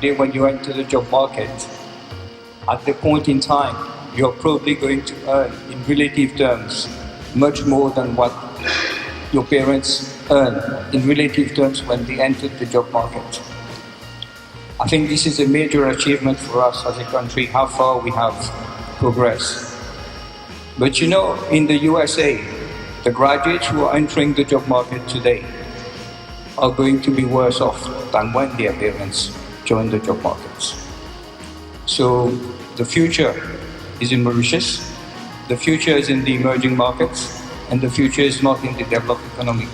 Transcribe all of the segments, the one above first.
today when you enter the job market, at the point in time, you're probably going to earn, in relative terms, much more than what your parents earned in relative terms when they entered the job market. I think this is a major achievement for us as a country, how far we have progressed. But you know, in the USA, the graduates who are entering the job market today are going to be worse off than when their parents joined the job markets. So the future is in Mauritius, the future is in the emerging markets, and the future is not in the developed economic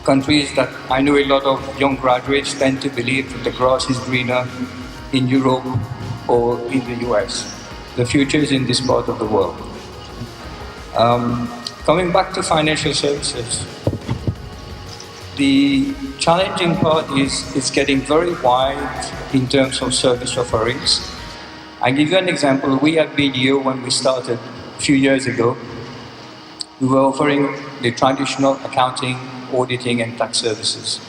countries that I know a lot of young graduates tend to believe that the grass is greener in Europe or in the US. The future is in this part of the world. Coming back to financial services, the challenging part is it's getting very wide in terms of service offerings. I give you an example. We at BDO, when we started a few years ago, we were offering the traditional accounting, auditing and tax services.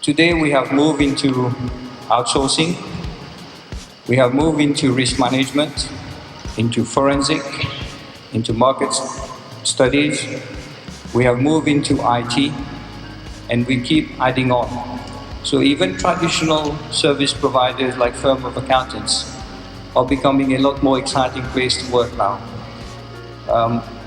Today we have moved into outsourcing, we have moved into risk management, into forensic, into market studies, we have moved into IT, and we keep adding on. So even traditional service providers like firm of accountants are becoming a lot more exciting place to work now.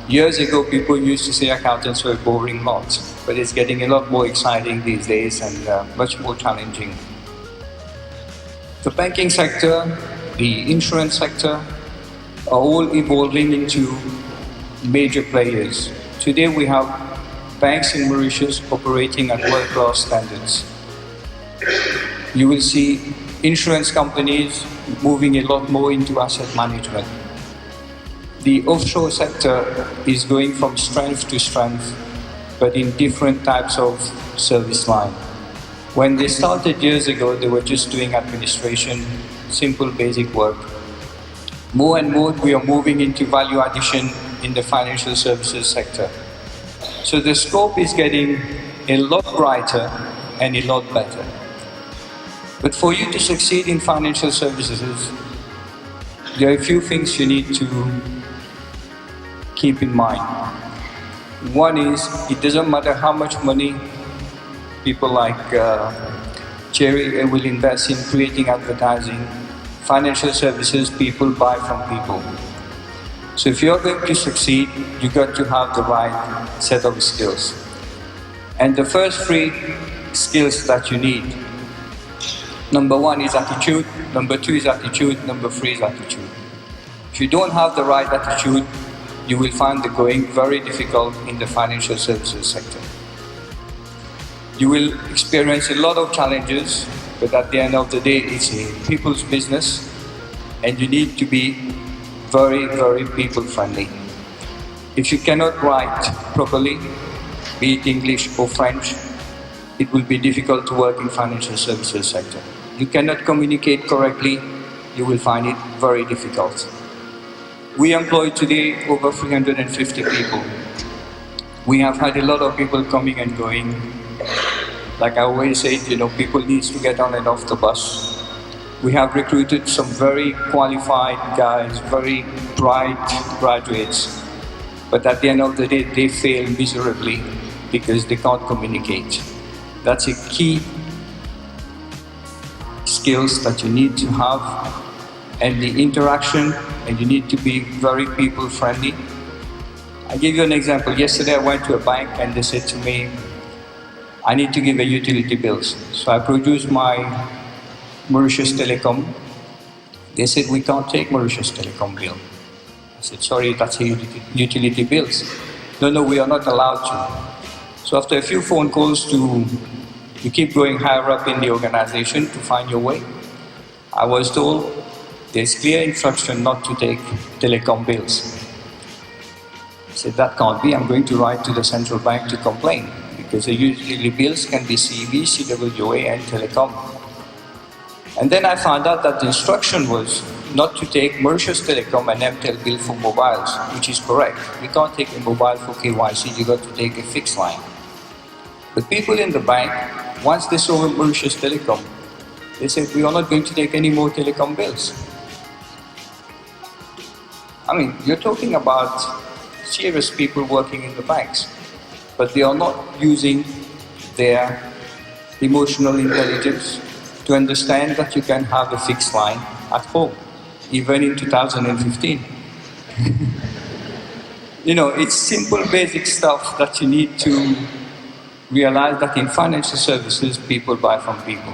Years ago, people used to say accountants were a boring lot, but it's getting a lot more exciting these days and much more challenging. The banking sector, the insurance sector are all evolving into major players. Today we have banks in Mauritius operating at world-class standards. You will see insurance companies moving a lot more into asset management. The offshore sector is going from strength to strength, but in different types of service line. When they started years ago, they were just doing administration, simple basic work. More and more, we are moving into value addition in the financial services sector. So the scope is getting a lot brighter and a lot better. But for you to succeed in financial services, there are a few things you need to keep in mind. One is, it doesn't matter how much money people like Jerry will invest in creating advertising, financial services people buy from people. So if you're going to succeed, you got to have the right set of skills. And the first three skills that you need, number one is attitude, number two is attitude, number three is attitude. If you don't have the right attitude, you will find the going very difficult in the financial services sector. You will experience a lot of challenges, but at the end of the day, it's a people's business, and you need to be very, very people-friendly. If you cannot write properly, be it English or French, it will be difficult to work in financial services sector. You cannot communicate correctly, you will find it very difficult. We employ today over 350 people. We have had a lot of people coming and going. Like I always say, you know, people need to get on and off the bus. We have recruited some very qualified guys, very bright graduates, but at the end of the day, they fail miserably because they can't communicate. That's a key skills that you need to have, and the interaction, and you need to be very people-friendly. I'll give you an example. Yesterday I went to a bank and they said to me, I need to give a utility bills. So I produced my Mauritius Telecom. They said, we can't take Mauritius Telecom bill. I said, sorry, that's a utility bills. No, we are not allowed to. So after a few phone calls to keep going higher up in the organization to find your way, I was told there's clear instruction not to take telecom bills. I said, that can't be. I'm going to write to the central bank to complain, because the utility bills can be CB, CWA and telecom. And then I found out that the instruction was not to take Mauritius Telecom and MTEL bill for mobiles, which is correct. You can't take a mobile for KYC, you got to take a fixed line. But people in the bank, once they saw Mauritius Telecom, They said, we are not going to take any more telecom bills. I mean, you're talking about serious people working in the banks, but they are not using their emotional intelligence to understand that you can have a fixed line at home, even in 2015. It's simple, basic stuff that you need to realize that in financial services, people buy from people.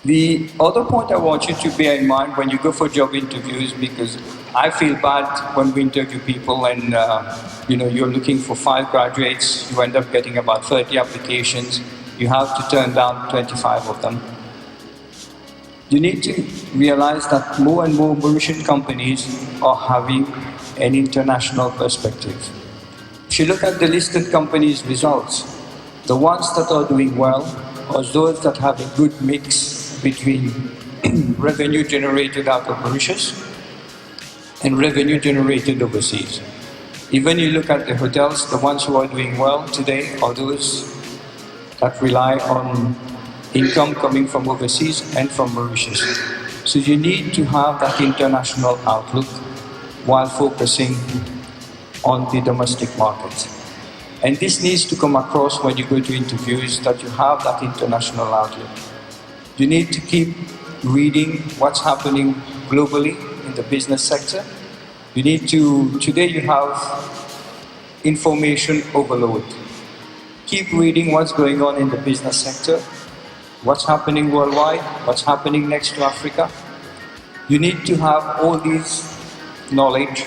The other point I want you to bear in mind when you go for job interviews, because I feel bad when we interview people and you're looking for 5 graduates, you end up getting about 30 applications, you have to turn down 25 of them. You need to realize that more and more Mauritian companies are having an international perspective. If you look at the listed companies' results, the ones that are doing well are those that have a good mix between revenue generated out of Mauritius and revenue generated overseas. Even you look at the hotels, the ones who are doing well today are those that rely on income coming from overseas and from Mauritius. So you need to have that international outlook while focusing on the domestic market. And this needs to come across when you go to interviews, that you have that international outlook. You need to keep reading what's happening globally in the business sector. Today you have information overload. Keep reading what's going on in the business sector, what's happening worldwide, what's happening next to Africa. You need to have all these knowledge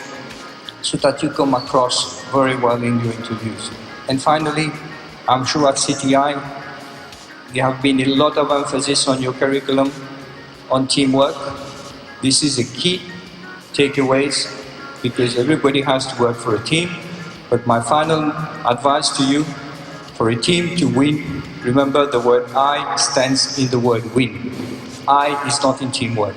so that you come across very well in your interviews. And finally, I'm sure at CTI, there have been a lot of emphasis on your curriculum, on teamwork. This is a key takeaways because everybody has to work for a team. But my final advice to you, for a team to win, remember the word I stands in the word win. I is not in teamwork.